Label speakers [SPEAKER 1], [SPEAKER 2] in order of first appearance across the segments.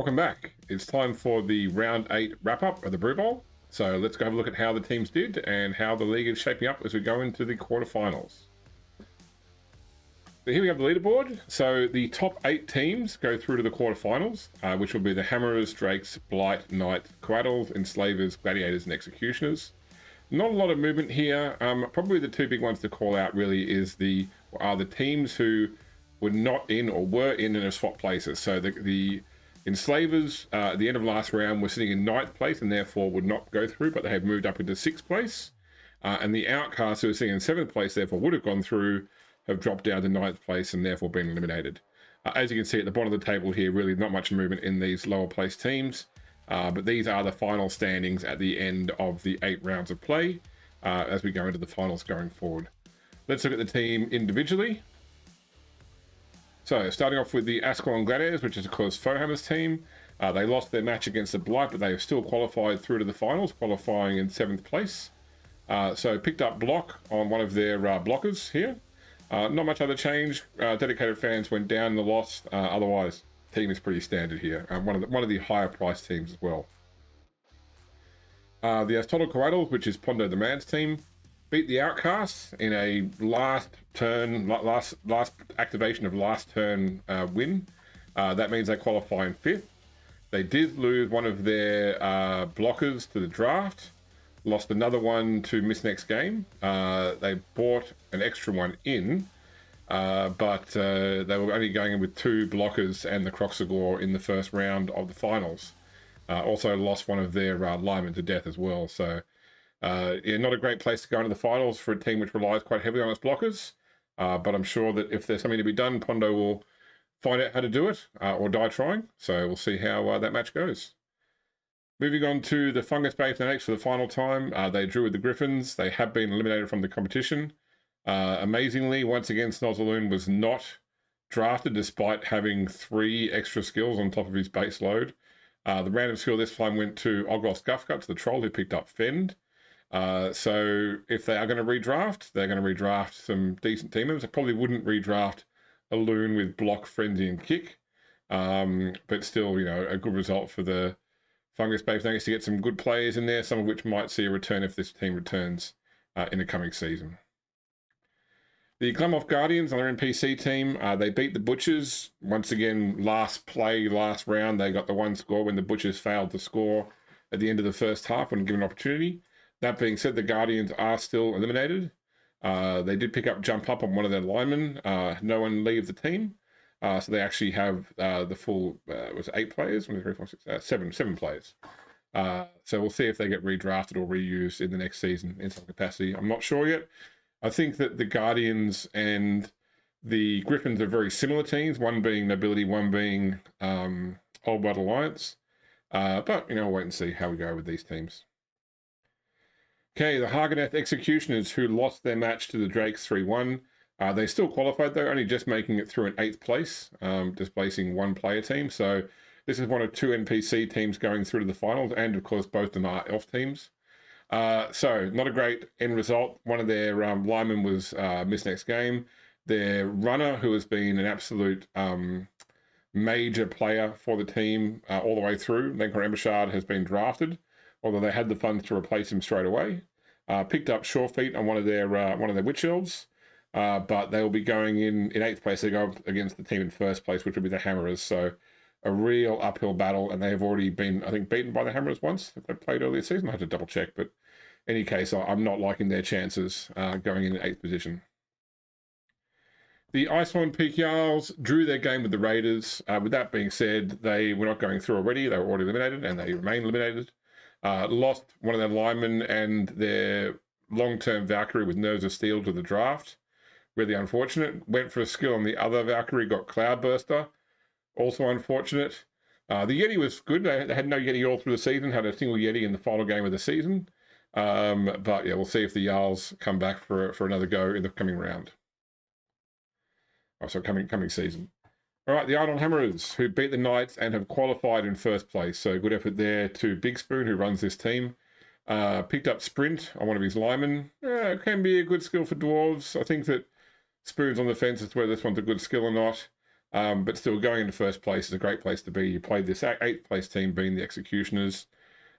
[SPEAKER 1] welcome back. It's time for the round 8 wrap-up of the Brew Bowl. So let's go have a look at how the teams did and how the league is shaping up as we go into the quarterfinals. So here we have the leaderboard. So the top 8 teams go through to the quarterfinals, which will be the Hammerers, Drakes, Blight, Knights, Coatls, Enslavers, Gladiators, and Executioners. Not a lot of movement here. Probably the two big ones to call out really are the teams who were not in or were in and have swapped places. So the Enslavers at the end of last round were sitting in 9th place and therefore would not go through, but they have moved up into 6th place. And the Outcasts, who are sitting in 7th place, therefore would have gone through, have dropped down to 9th place and therefore been eliminated. As you can see at the bottom of the table here, really not much movement in these lower place teams. But these are the final standings at the end of the 8 rounds of play as we go into the finals going forward. Let's look at the team individually. So starting off with the Ascalon Gladiators, which is of course Fohammer's team. They lost their match against the Blight, but they have still qualified through to the finals, qualifying in 7th place. So picked up block on one of their blockers here. Not much other change. Dedicated fans went down in the loss. Otherwise, team is pretty standard here. One of the higher priced teams as well. The Astolfo Coatls, which is Pondo the Man's team, beat the Outcasts in a last activation of last turn win. That means they qualify in 5th. They did lose one of their blockers to the draft. Lost another one to miss next game. They bought an extra one in. But they were only going in with 2 blockers and the Croxagore in the first round of the finals. Also lost one of their linemen to death as well. So, yeah, not a great place to go into the finals for a team which relies quite heavily on its blockers. But I'm sure that if there's something to be done, Pondo will find out how to do it or die trying. So we'll see how that match goes. Moving on to the Fungus Bay Fanatics for the final time. They drew with the Griffins. They have been eliminated from the competition. Amazingly, once again, Snozzaloon was not drafted despite having 3 extra skills on top of his base load. The random skill this time went to Oglos Guffguts, the troll who picked up Fend. So if they are going to redraft, they're going to redraft some decent team members. I probably wouldn't redraft a Loon with Block, Frenzy, and Kick. But still, a good result for the Fungus Bay Fanatics to get some good players in there, some of which might see a return if this team returns in the coming season. The Glamoff Guardians, another NPC team, they beat the Butchers. Once again, last round, they got the 1 score when the Butchers failed to score at the end of the first half when given an opportunity. That being said, the Guardians are still eliminated. They did pick up Jump Up on one of their linemen. No one leave the team. So they actually have the full, was it 8 players? 1, 2, 3, 4, 6, 7 players. So we'll see if they get redrafted or reused in the next season in some capacity. I'm not sure yet. I think that the Guardians and the Griffins are very similar teams, one being Nobility, one being Old Blood Alliance. But, we'll wait and see how we go with these teams. Okay, the Haganeth Executioners, who lost their match to the Drakes 3-1. They still qualified, though, only just making it through in 8th place, displacing 1 player team. So this is one of 2 NPC teams going through to the finals, and, of course, both of them are elf teams. So not a great end result. One of their linemen was missed next game. Their runner, who has been an absolute major player for the team all the way through, Lenkor Embershard, has been drafted, although they had the funds to replace him straight away. Picked up Surefeet on one of their Witch Elves, but they will be going in 8th place. They go up against the team in 1st place, which will be the Hammerers. So a real uphill battle, and they have already been, I think, beaten by the Hammerers once. If they played earlier this season, I have to double check, but in any case, I'm not liking their chances going in 8th position. The Icehorn Peak Jarls drew their game with the Raiders. With that being said, they were not going through already. They were already eliminated, and they remain eliminated. Lost one of their linemen and their long-term Valkyrie with Nerves of Steel to the draft. Really unfortunate. Went for a skill on the other Valkyrie, got Cloudburster. Also unfortunate. The Yeti was good. They had no Yeti all through the season, had a single Yeti in the final game of the season. But yeah, we'll see if the Jarls come back for another go in the coming round. Oh, so coming season. All right, the Idle Hammerers, who beat the Knights and have qualified in 1st place. So good effort there to Big Spoon, who runs this team. Picked up Sprint on one of his linemen. Can be a good skill for Dwarves. I think that Spoon's on the fence as to whether this one's a good skill or not. But still, going into first place is a great place to be. You played this eighth place team being the Executioners.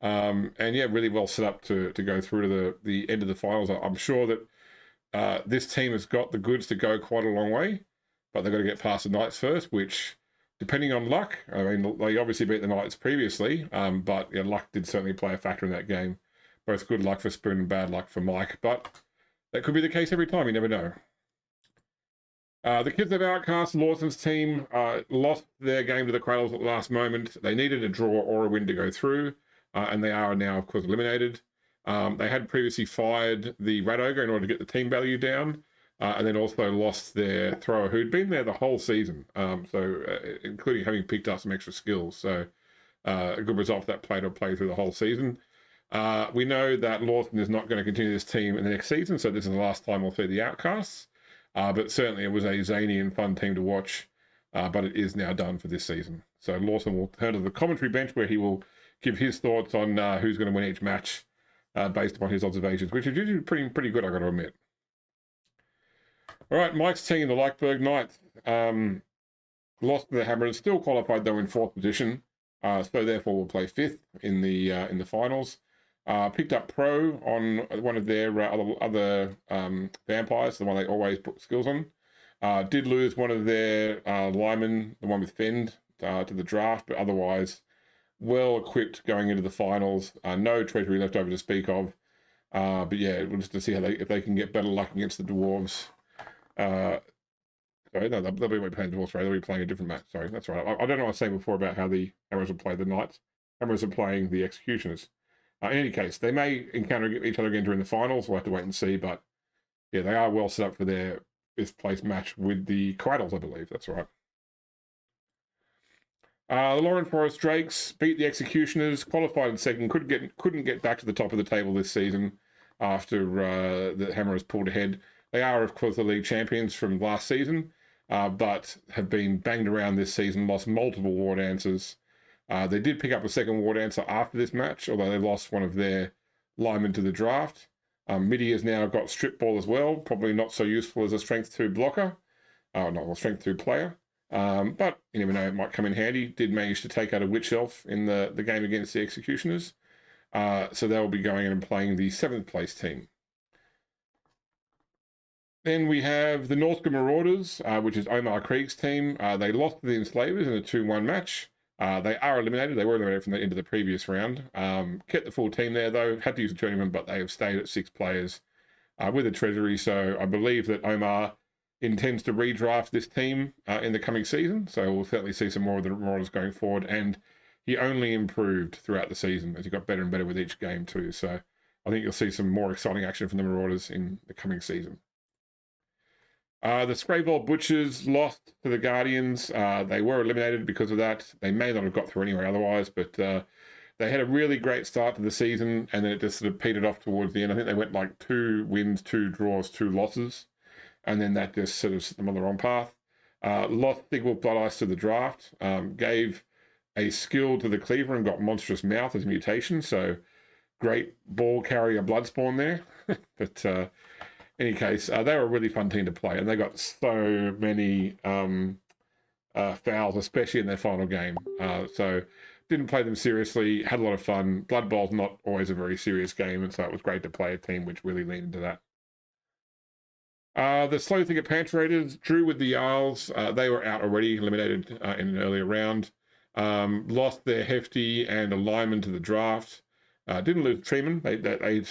[SPEAKER 1] And yeah, really well set up to go through to the end of the finals. I'm sure that this team has got the goods to go quite a long way, but they've got to get past the Knights first, which, depending on luck, I mean, they obviously beat the Knights previously, but yeah, luck did certainly play a factor in that game. Both good luck for Spoon and bad luck for Mike, but that could be the case every time. You never know. The Kids of Outcast, Lawson's team, lost their game to the Cradles at the last moment. They needed a draw or a win to go through, and they are now, of course, eliminated. They had previously fired the Rat Ogre in order to get the team value down, and then also lost their thrower who'd been there the whole season, including having picked up some extra skills. So a good result for that player to play through the whole season. We know that Lawson is not going to continue this team in the next season, so this is the last time we'll see the Outcasts. But certainly it was a zany and fun team to watch, but it is now done for this season. So Lawson will turn to the commentary bench where he will give his thoughts on who's going to win each match based upon his observations, which is usually pretty good, I got to admit. All right, Mike's team, the Leichberg Knights, lost to the Hammerers, still qualified though in fourth position, so therefore will play fifth in the finals. Picked up Pro on one of their other vampires, the one they always put skills on. Did lose one of their linemen, the one with Fend, to the draft, but otherwise well equipped going into the finals. No treasury left over to speak of. But yeah, we'll just to see how if they can get better luck against the Dwarves. Sorry, no, they'll be playing Dwarves, right? They'll be playing a different match. Sorry, that's right. I don't know what I was saying before about how the Hammers will play the Knights. Hammers are playing the Executioners. In any case, they may encounter each other again during the finals. We'll have to wait and see. But yeah, they are well set up for their fifth place match with the Cradles, I believe. That's right. The Lauren Forest Drakes beat the Executioners, qualified in second. Couldn't get back to the top of the table this season after the Hammerers pulled ahead. They are, of course, the league champions from last season, but have been banged around this season. Lost multiple war dancers. They did pick up a second war dancer after this match, although they lost one of their linemen to the draft. Midi has now got strip ball as well, probably not so useful as a strength 2 blocker, strength 2 player. But you never know, it might come in handy. Did manage to take out a Witch Elf in the game against the Executioners. So they'll be going in and playing the 7th place team. Then we have the Northcote Marauders, which is Omar Krieg's team. They lost to the Enslavers in a 2-1 match. They are eliminated. They were eliminated from the end of the previous round. Kept the full team there, though. Had to use a tournament, but they have stayed at 6 players with a treasury. So I believe that Omar intends to redraft this team in the coming season. So we'll certainly see some more of the Marauders going forward. And he only improved throughout the season as he got better and better with each game too. So I think you'll see some more exciting action from the Marauders in the coming season. The Scrayvold Butchers lost to the Guardians. They were eliminated because of that. They may not have got through anyway otherwise, but they had a really great start to the season, and then it just sort of petered off towards the end. I think they went like 2 wins, 2 draws, 2 losses, and then that just sort of set them on the wrong path. Lost Thigwolf Blood Ice to the draft, gave a skill to the Cleaver and got Monstrous Mouth as a mutation, so great ball carrier Bloodspawn there. But any case, they were a really fun team to play, and they got so many fouls, especially in their final game. So didn't play them seriously, had a lot of fun. Blood Bowl's not always a very serious game, and so it was great to play a team which really leaned into that. The Slow Thicket Panther Raiders drew with the Jarls. They were out already, eliminated in an earlier round. Lost their Hefty and a lineman to the draft. Didn't lose Treeman. They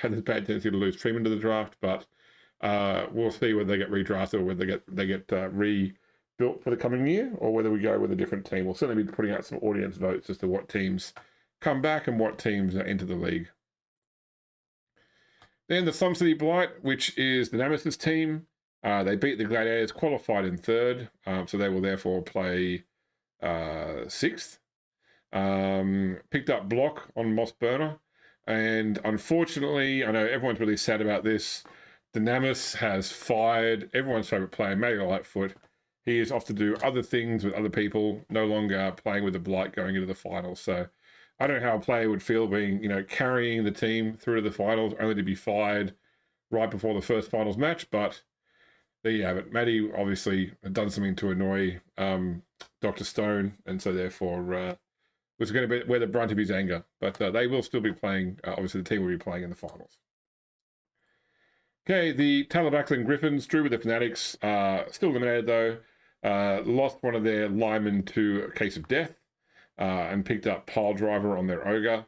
[SPEAKER 1] had a bad tendency to lose Treeman to the draft, but we'll see whether they get redrafted or whether they get rebuilt for the coming year, or whether we go with a different team. We'll certainly be putting out some audience votes as to what teams come back and what teams enter the league. Then the Slum City Blight, which is the Nemesis team. They beat the Gladiators, qualified in 3rd, so they will therefore play 6th. Picked up Block on Moss Burner, and unfortunately, I know everyone's really sad about this. The Namus has fired everyone's favourite player, Matty Lightfoot. He is off to do other things with other people, no longer playing with the Blight going into the finals. So I don't know how a player would feel being, carrying the team through to the finals, only to be fired right before the first finals match. But there you have it. Maddie obviously had done something to annoy Dr. Stone, and so therefore was going to be where the brunt of his anger. But they will still be playing. Obviously, the team will be playing in the finals. Okay, the Talabaclan Griffins drew with the Fanatics. Still eliminated though. Lost one of their linemen to a case of death, and picked up Pile Driver on their Ogre.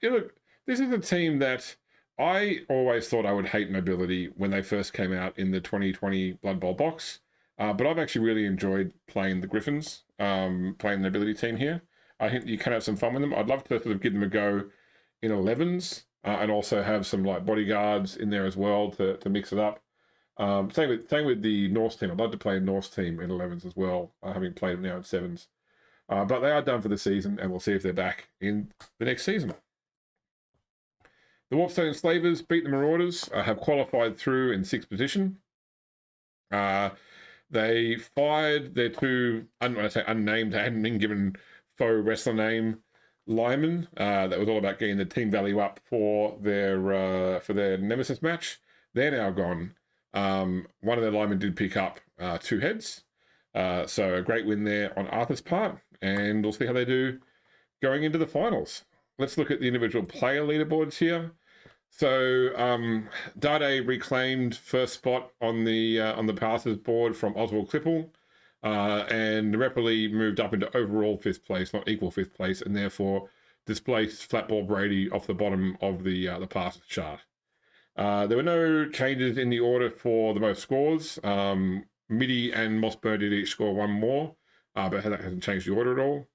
[SPEAKER 1] Look, this is a team that I always thought I would hate Nobility when they first came out in the 2020 Blood Bowl box. But I've actually really enjoyed playing the Griffins, playing the Nobility team here. I think you can have some fun with them. I'd love to sort of give them a go in 11s, and also have some like bodyguards in there as well to mix it up. Same with the Norse team. I'd love to play a Norse team in 11s as well, having played them now in 7s. But they are done for the season, and we'll see if they're back in the next season. The Warpstone Enslavers beat the Marauders, have qualified through in 6th position. They fired their two, when I say unnamed, they hadn't been given faux wrestler name linemen. That was all about getting the team value up for their Nemesis match. They're now gone. One of their linemen did pick up 2 heads. So a great win there on Arthur's part, and we'll see how they do going into the finals. Let's look at the individual player leaderboards here. So Dade reclaimed first spot on the passes board from Oswald Klippel, and Repoli moved up into overall 5th place, not equal 5th place, and therefore displaced Flatball Brady off the bottom of the passes chart. There were no changes in the order for the most scores. Midi and Mossberg did each score 1 more, but that hasn't changed the order at all.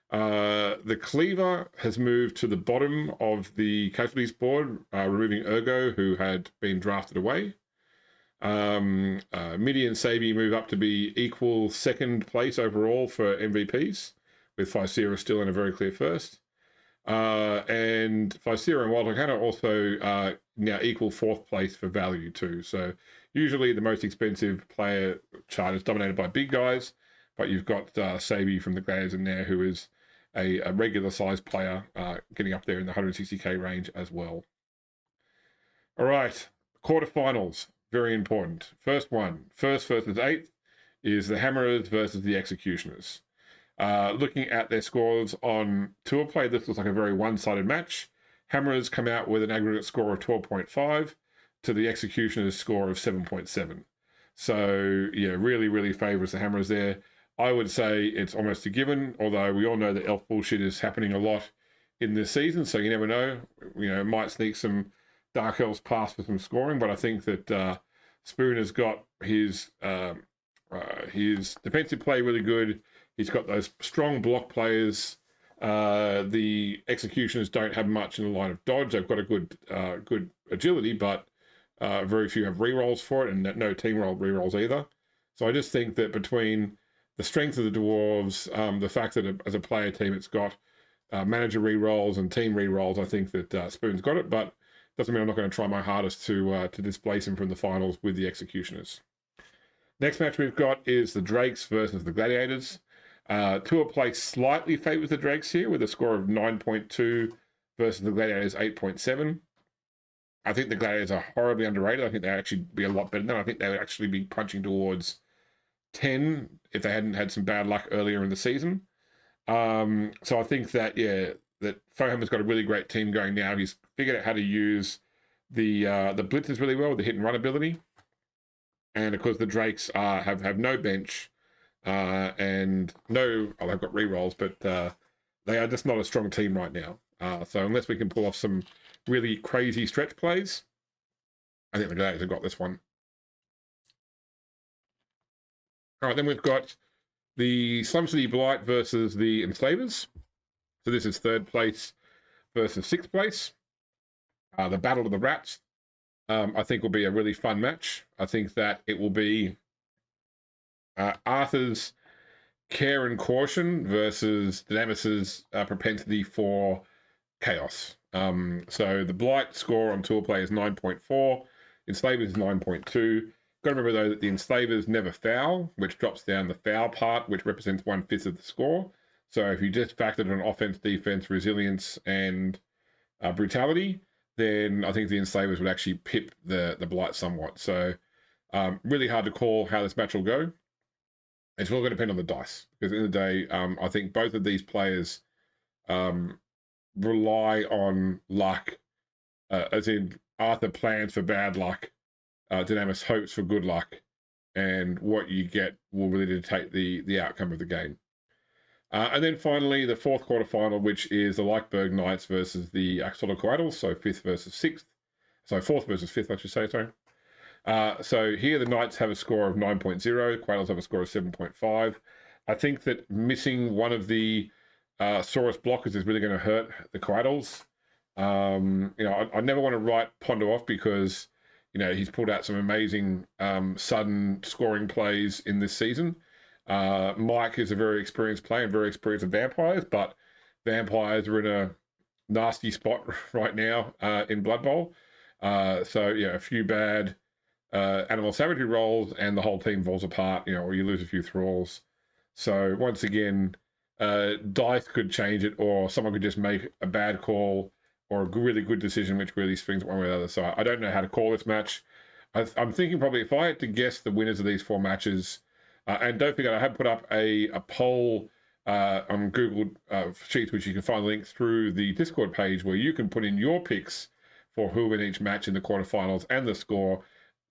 [SPEAKER 1] The Cleaver has moved to the bottom of the casualties board, removing Ergo, who had been drafted away. Midi and Sabi move up to be equal 2nd place overall for MVPs, with Ficera still in a very clear 1st. And Ficera and Wildhawk also now equal 4th place for value too. So usually the most expensive player chart is dominated by big guys, but you've got Sabi from the Gladiators in there, who is a regular size player, getting up there in the 160k range as well. All right, quarterfinals, very important. First one, 1st versus 8th, is the Hammerers versus the Executioners. Looking at their scores on Tour Play, this looks like a very one-sided match. Hammerers come out with an aggregate score of 12.5 to the Executioners' score of 7.7. So, yeah, really, really favours the Hammerers there. I would say it's almost a given, although we all know that elf bullshit is happening a lot in this season, so you never know. Might sneak some Dark Elves past for some scoring, but I think that Spoon has got his defensive play really good. He's got those strong block players. The Executioners don't have much in the line of dodge. They've got a good agility, but very few have rerolls for it, and no team roll rerolls either. So I just think that between the strength of the Dwarves, the fact that as a player team it's got manager rerolls and team rerolls, I think that Spoon's got it, but doesn't mean I'm not going to try my hardest to displace him from the finals with the Executioners. Next match we've got is the Drakes versus the Gladiators. Tour Play slightly favours the Drakes here with a score of 9.2 versus the Gladiators 8.7. I think the Gladiators are horribly underrated. I think they'd actually be a lot better than that. I think they would actually be punching towards 10 if they hadn't had some bad luck earlier in the season. So I think that, that Foham's got a really great team going now. He's figured out how to use the blitzers really well with the hit and run ability. And of course the Drakes have no bench and no, they've got rerolls, but they are just not a strong team right now. So unless we can pull off some really crazy stretch plays, I think the Gladiators have got this one. All right, then we've got the Slum City Blight versus the Enslavers. So this is 3rd place versus 6th place. The Battle of the Rats, I think, will be a really fun match. I think that it will be Arthur's care and caution versus Dynamis' propensity for chaos. So the Blight score on Tour Play is 9.4. Enslavers is 9.2. Got to remember, though, that the Enslavers never foul, which drops down the foul part, which represents 1/5 of the score. So if you just factored on offense, defense, resilience, and brutality, then I think the Enslavers would actually pip the Blight somewhat. So Really hard to call how this match will go. It's all going to depend on the dice, because at the end of the day, I think both of these players rely on luck, as in Arthur plans for bad luck, Dynamis hopes for good luck, and what you get will really dictate the outcome of the game. And then finally, the fourth quarterfinal, which is the Leichberg Knights versus the Axolotl Coatls, so 5th versus 6th. So 4th versus 5th, I should say, sorry. So here the Knights have a score of 9.0, Coatls have a score of 7.5. I think that missing one of the Saurus blockers is really going to hurt the Coatls. I never want to write Pondo off because, he's pulled out some amazing sudden scoring plays in this season. Mike is a very experienced player and very experienced with vampires, but vampires are in a nasty spot right now in Blood Bowl. So a few bad animal savagery rolls and the whole team falls apart, or you lose a few thralls. So once again, dice could change it, or someone could just make a bad call or a really good decision which really swings one way or the other. So I don't know how to call this match. I'm thinking probably if I had to guess the winners of these 4 matches, and don't forget, I have put up a poll on Google Sheets, which you can find links through the Discord page, where you can put in your picks for who win each match in the quarterfinals and the score,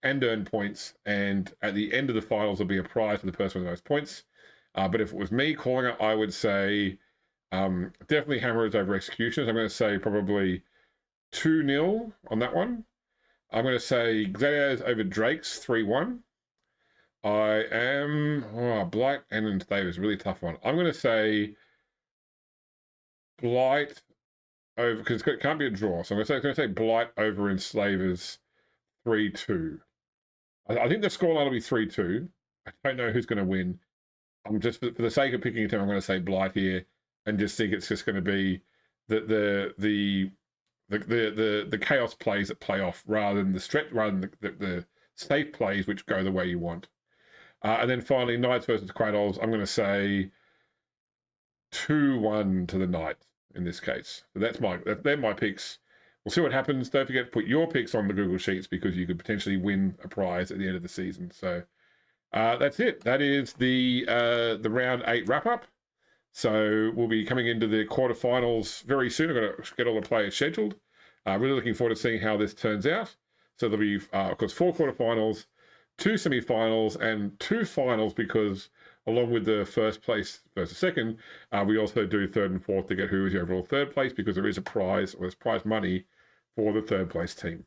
[SPEAKER 1] and earn points. And at the end of the finals, there'll be a prize for the person with the most points. But if it was me calling it, I would say definitely Hammers over Executioners. I'm going to say probably 2-0 on that one. I'm going to say Gladiators over Drakes 3-1. I am Blight and Stave is a really tough one. I'm going to say Blight over, because it can't be a draw. So I'm going to say Blight over Enslavers 3-2. I think the scoreline will be 3-2. I don't know who's going to win. I'm just for the sake of picking a team, I'm going to say Blight here, and just think it's just going to be the chaos plays that play off rather than the safe plays which go the way you want. And then finally, Knights versus Coatls. I'm going to say 2-1 to the Knights in this case. So they're my picks. We'll see what happens. Don't forget to put your picks on the Google Sheets, because you could potentially win a prize at the end of the season. So that's it. That is the round 8 wrap up. So we'll be coming into the quarterfinals very soon. I'm going to get all the players scheduled. Really looking forward to seeing how this turns out. So there'll be, of course, 4 quarterfinals, 2 semi-finals, and 2 finals, because along with the first place versus second, we also do 3rd and 4th to get who is the overall 3rd place, because there is a prize, or there's prize money for the 3rd place team.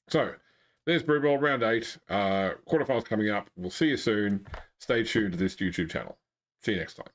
[SPEAKER 1] So there's Brew Bowl round 8, quarterfinals coming up. We'll see you soon. Stay tuned to this YouTube channel. See you next time.